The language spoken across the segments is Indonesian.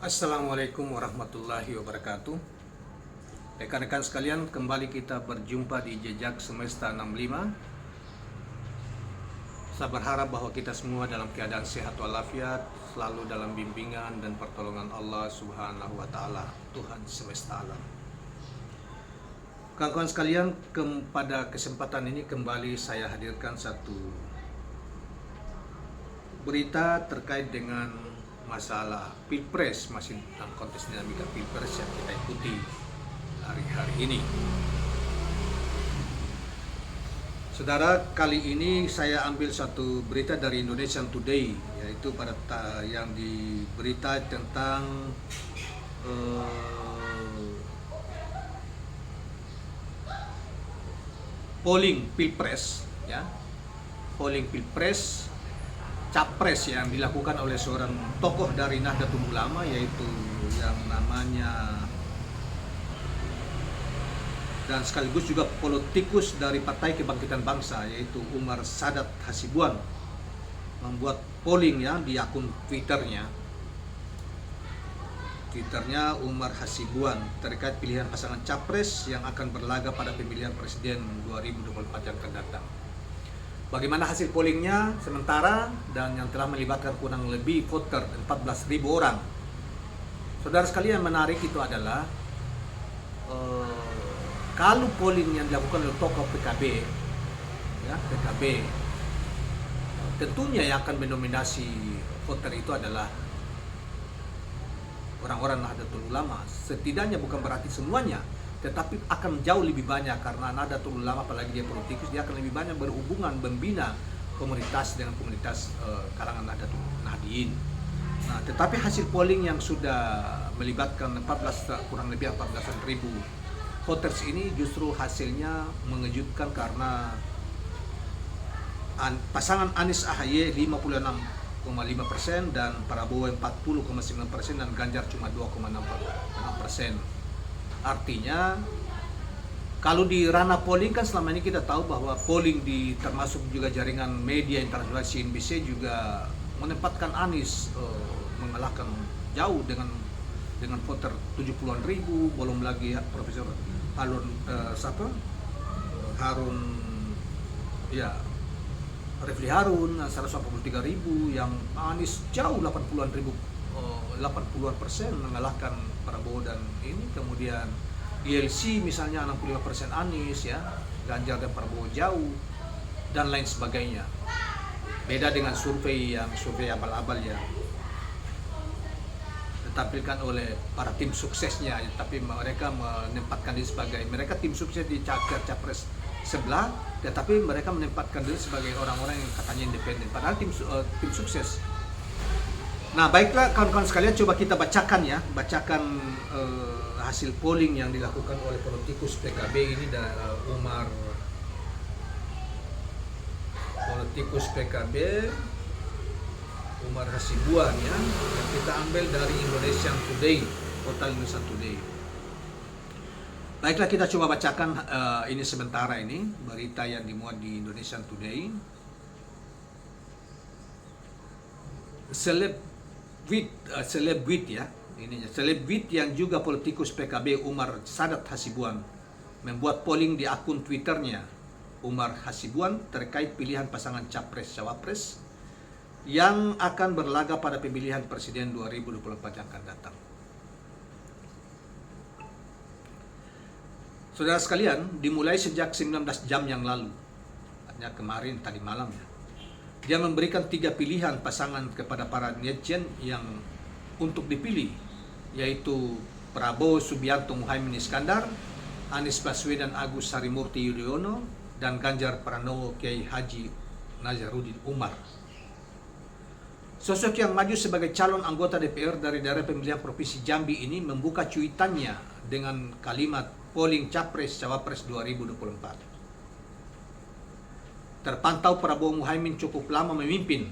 Assalamualaikum warahmatullahi wabarakatuh. Rekan-rekan sekalian, kembali kita berjumpa di Jejak Semesta 65. Saya berharap bahwa kita semua dalam keadaan sehat walafiat, selalu dalam bimbingan dan pertolongan Allah Subhanahu wa taala, Tuhan semesta alam. Kawan-kawan sekalian, pada kesempatan ini kembali saya hadirkan satu berita terkait dengan masalah Pilpres, masih dalam konteks dinamika Pilpres yang kita ikuti hari-hari ini. Saudara, kali ini saya ambil satu berita dari Indonesian Today, yaitu yang di berita tentang polling Pilpres, ya, polling Pilpres Capres yang dilakukan oleh seorang tokoh dari Nahdlatul Ulama, yaitu yang namanya dan sekaligus juga politikus dari Partai Kebangkitan Bangsa, yaitu Umar Sadat Hasibuan, membuat polling ya di akun Twitternya Umar Hasibuan terkait pilihan pasangan capres yang akan berlaga pada pemilihan presiden 2024 yang akan datang. Bagaimana hasil pollingnya sementara dan yang telah melibatkan kurang lebih voter 14.000 orang. Saudara sekalian, menarik itu adalah kalau polling yang dilakukan oleh tokoh PKB, ya PKB, tentunya yang akan mendominasi voter itu adalah orang-orang Nahdlatul Ulama. Setidaknya bukan berarti semuanya, tetapi akan jauh lebih banyak karena Nahdlatul Ulama, apalagi dia politikus, dia akan lebih banyak berhubungan membina komunitas dengan komunitas kalangan Nahdliyin. Nah, tetapi hasil polling yang sudah melibatkan kurang lebih 14.000 voters ini justru hasilnya mengejutkan karena pasangan Anies AHY 56,5% dan Prabowo 40,9% dan Ganjar cuma 2,6%. Artinya kalau di ranah polling kan selama ini kita tahu bahwa polling termasuk juga jaringan media internasional CNBC juga menempatkan Anies mengalahkan jauh dengan voter 70-an ribu, belum lagi Profesor Refli Harun 183 ribu, yang Anies jauh 80-an ribu, 80-an% mengalahkan Prabowo dan ini. Kemudian ILC misalnya 65% Anies, ya, Ganjar dan Prabowo jauh dan lain sebagainya. Beda dengan survei abal-abal ya ditampilkan oleh para tim suksesnya, tapi mereka menempatkan diri sebagai tim sukses di capres sebelah, tetapi mereka menempatkan diri sebagai orang-orang yang katanya independen, padahal tim sukses. Nah, baiklah kawan-kawan sekalian, coba kita bacakan hasil polling yang dilakukan oleh politikus PKB ini, Umar Hasibuan, ya, yang kita ambil dari Indonesian Today, portal Indonesian Today. Baiklah, kita coba bacakan ini sementara ini berita yang dimuat di Indonesian Today. Selebwit yang juga politikus PKB Umar Sadat Hasibuan membuat polling di akun Twitternya Umar Hasibuan terkait pilihan pasangan capres-cawapres yang akan berlaga pada pemilihan presiden 2024 yang akan datang. Saudara sekalian, dimulai sejak 19 jam yang lalu, hanya kemarin tadi malam ya, dia memberikan 3 pilihan pasangan kepada para netizen yang untuk dipilih, yaitu Prabowo Subianto Muhaimin Iskandar, Anies Baswedan Agus Harimurti Yudhoyono, dan Ganjar Pranowo Kiai Haji Nazaruddin Umar. Sosok yang maju sebagai calon anggota DPR dari daerah pemilihan Provinsi Jambi ini membuka cuitannya dengan kalimat polling Capres-Cawapres 2024. Terpantau Prabowo Muhaimin cukup lama memimpin,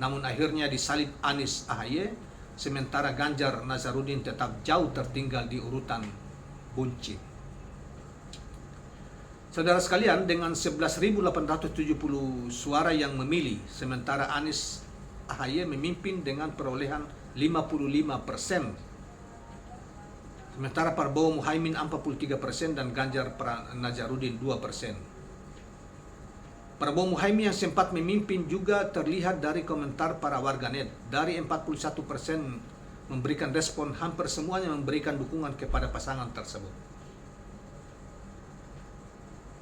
namun akhirnya disalib Anies AHY, sementara Ganjar Nazaruddin tetap jauh tertinggal di urutan buncit. Saudara sekalian, dengan 11.870 suara yang memilih, sementara Anies AHY memimpin dengan perolehan 55%. Sementara Prabowo Muhaimin 43% dan Ganjar Nazarudin 2%. Prabowo Muhaimin yang sempat memimpin juga terlihat dari komentar para warganet. Dari 41% memberikan respon, hampir semuanya memberikan dukungan kepada pasangan tersebut.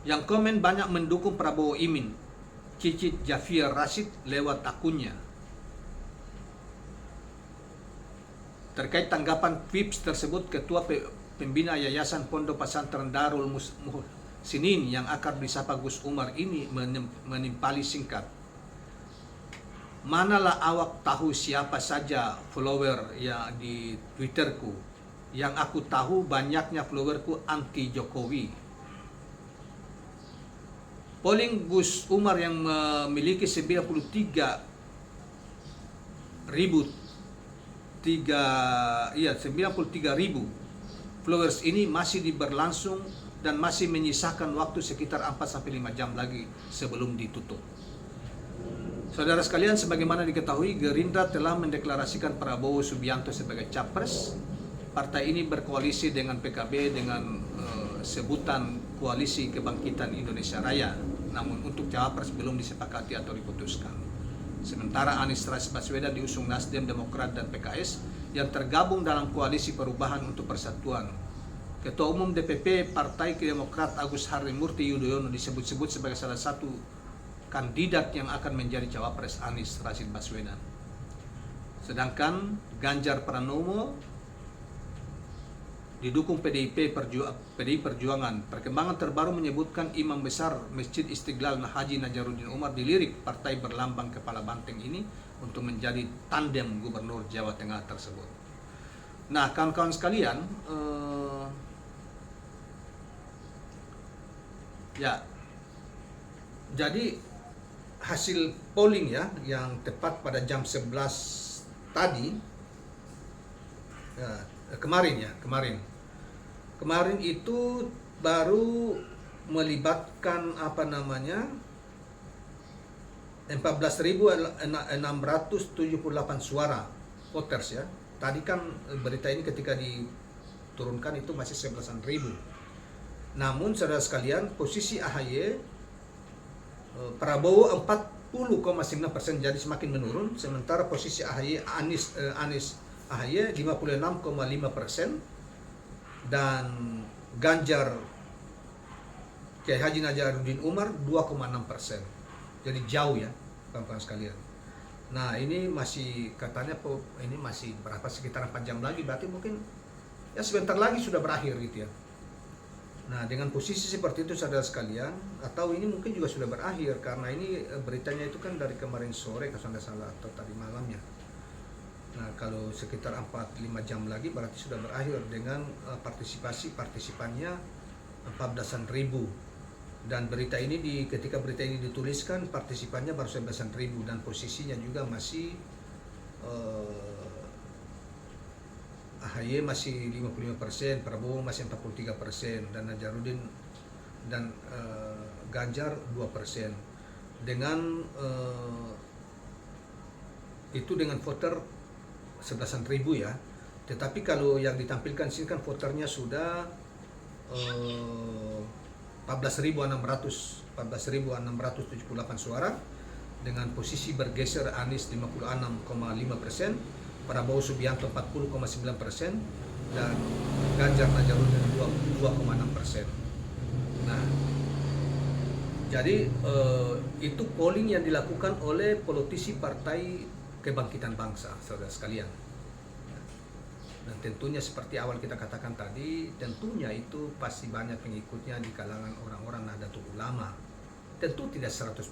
Yang komen banyak mendukung Prabowo Imin. Cicit Jafir Rashid lewat akunnya. Terkait tanggapan VIPS tersebut, Ketua Pembina Yayasan Pondok Pesantren Darul Muhsinin yang akrab disapa Gus Umar ini menimpali singkat. Manalah awak tahu siapa saja follower ya di Twitterku. Yang aku tahu banyaknya followerku anti Jokowi. Polling Gus Umar yang memiliki 93.000 followers ini masih berlangsung dan masih menyisakan waktu sekitar 4-5 jam lagi sebelum ditutup. Saudara sekalian, sebagaimana diketahui, Gerindra telah mendeklarasikan Prabowo Subianto sebagai capres. Partai ini berkoalisi dengan PKB dengan sebutan Koalisi Kebangkitan Indonesia Raya. Namun untuk cawapres belum disepakati atau diputuskan. Sementara Anies Rashid Baswedan diusung Nasdem, Demokrat, dan PKS yang tergabung dalam Koalisi Perubahan untuk Persatuan. Ketua Umum DPP Partai Demokrat Agus Harimurti Yudhoyono disebut-sebut sebagai salah satu kandidat yang akan menjadi cawapres Anies Rashid Baswedan. Sedangkan Ganjar Pranowo didukung PDI Perjuangan. Perkembangan terbaru menyebutkan Imam Besar Masjid Istiqlal Haji Nazarudin Umar dilirik partai berlambang kepala banteng ini untuk menjadi tandem gubernur Jawa Tengah tersebut. Nah, kawan-kawan sekalian, ya, jadi hasil polling ya yang tepat pada jam 11 tadi, ya, kemarin itu baru melibatkan 14.678 suara voters ya. Tadi kan berita ini ketika diturunkan itu masih 11.000. Namun saudara sekalian, posisi AHY Prabowo 40,9% jadi semakin menurun, sementara posisi AHY Anies AHY 56,5% dan Ganjar Kiai Haji Nazarudin Umar 2,6%. Jadi jauh ya, kawan-kawan sekalian. Nah, ini masih katanya ini masih berapa, sekitar 4 jam lagi, berarti mungkin ya sebentar lagi sudah berakhir gitu ya. Nah, dengan posisi seperti itu saudara sekalian, atau ini mungkin juga sudah berakhir karena ini beritanya itu kan dari kemarin sore kalau tidak salah atau tadi malamnya. Nah, kalau sekitar 4-5 jam lagi berarti sudah berakhir dengan partisipannya 14.000. Dan berita ini ketika berita ini dituliskan partisipannya baru 11.000 dan posisinya juga masih AHY masih 55%, Prabowo masih 43%, dan Nazarudin dan Ganjar 2%. Dengan itu dengan voter 11.000 ya. Tetapi kalau yang ditampilkan sini kan voternya sudah 14.678 suara, dengan posisi bergeser Anies 56,5%, Prabowo Subianto 40,9%, dan Ganjar Nazarudin 2,6%. Nah, jadi itu polling yang dilakukan oleh politisi Partai Kebangkitan Bangsa, saudara sekalian. Dan tentunya seperti awal kita katakan tadi, tentunya itu pasti banyak pengikutnya di kalangan orang-orang Nahdlatul Ulama. Tentu tidak 100%.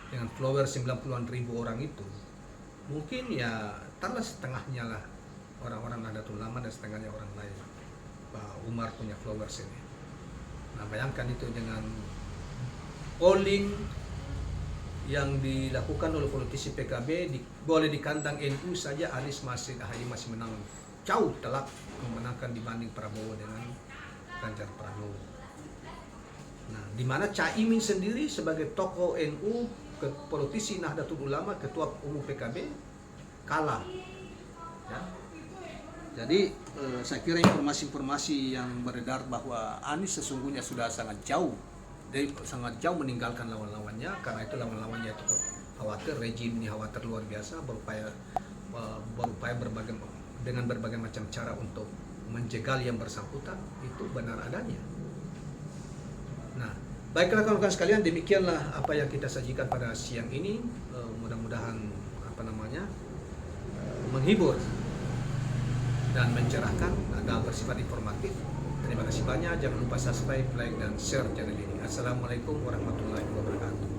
Dengan follower 90-an ribu orang itu, mungkin ya taruhlah setengahnya lah orang-orang Nahdlatul Ulama dan setengahnya orang lain. Pak Umar punya followers ini. Nah, bayangkan itu dengan polling yang dilakukan oleh politisi PKB, boleh di kandang NU saja Anies AHY masih menang jauh telak memenangkan dibanding Prabowo dengan Ganjar Pranowo. Nah, di mana Caimin sendiri sebagai tokoh NU, politisi Nahdlatul Ulama, ketua umum PKB kalah Ya. Jadi saya kira informasi-informasi yang beredar bahwa Anies sesungguhnya sudah sangat jauh meninggalkan lawan-lawannya, karena itu lawan-lawannya itu khawatir, rejim ini khawatir luar biasa, berupaya dengan berbagai macam cara untuk menjegal yang bersangkutan. Itu benar adanya. Nah, baiklah kawan-kawan sekalian, demikianlah apa yang kita sajikan pada siang ini. Mudah-mudahan menghibur dan mencerahkan dan bersifat informatif. Terima kasih banyak. Jangan lupa subscribe, like, dan share channel ini. Assalamualaikum warahmatullahi wabarakatuh.